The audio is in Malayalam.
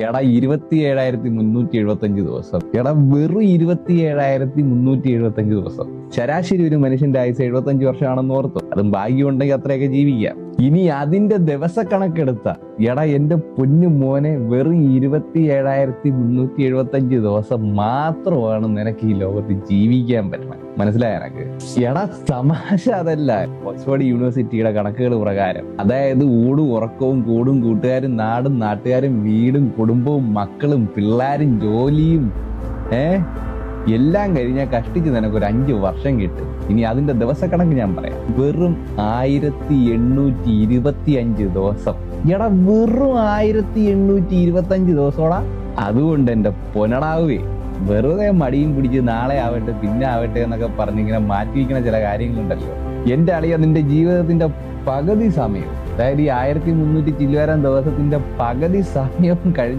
എടാ 27,375 ദിവസം. എടാ വെറും 27,375 ദിവസം. ശരാശരി ഒരു മനുഷ്യന്റെ ആയുസ് 75 വർഷമാണെന്ന് ഓർത്തു. അതും ഭാഗ്യമുണ്ടെങ്കിൽ അത്രയൊക്കെ ജീവിക്കാം. ഇനി അതിന്റെ ദിവസക്കണക്കെടുത്ത എടാ എന്റെ പൊന്നു മോനെ, വെറും 27,375 ദിവസം മാത്രമാണ് നിനക്ക് ഈ ലോകത്ത് ജീവിക്കാൻ പറ്റണം. മനസ്സിലായ എനക്ക്? എടാ തമാശ അതല്ല. ഓക്സ്ഫോർഡ് യൂണിവേഴ്സിറ്റിയുടെ കണക്കുകൾ പ്രകാരം, അതായത് ഊടും ഉറക്കവും കൂടും കൂട്ടുകാരും നാടും നാട്ടുകാരും വീടും കുടുംബവും മക്കളും പിള്ളേരും ജോലിയും എല്ലാം കഴിഞ്ഞാൽ കഷ്ടിച്ച് നിനക്കൊരു 5 വർഷം കിട്ടും. ഇനി അതിന്റെ ദിവസക്കണക്ക് ഞാൻ പറയാം. വെറും 1825 ദിവസം. എടാ വെറും 1825 ദിവസോടാ. അതുകൊണ്ട് എന്റെ പൊന്നടാവേ, വെറുതെ മടിയും പിടിച്ച് നാളെ ആവട്ടെ പിന്നെ ആവട്ടെ എന്നൊക്കെ പറഞ്ഞിങ്ങനെ മാറ്റിവെക്കുന്ന ചില കാര്യങ്ങളുണ്ടല്ലോ. എന്റെ അളിയ, നിന്റെ ജീവിതത്തിന്റെ പകുതി സമയം, അതായത് ഈ 1300 ചില്ലുവാരം ദിവസത്തിന്റെ പകുതി സമയം കഴിഞ്ഞ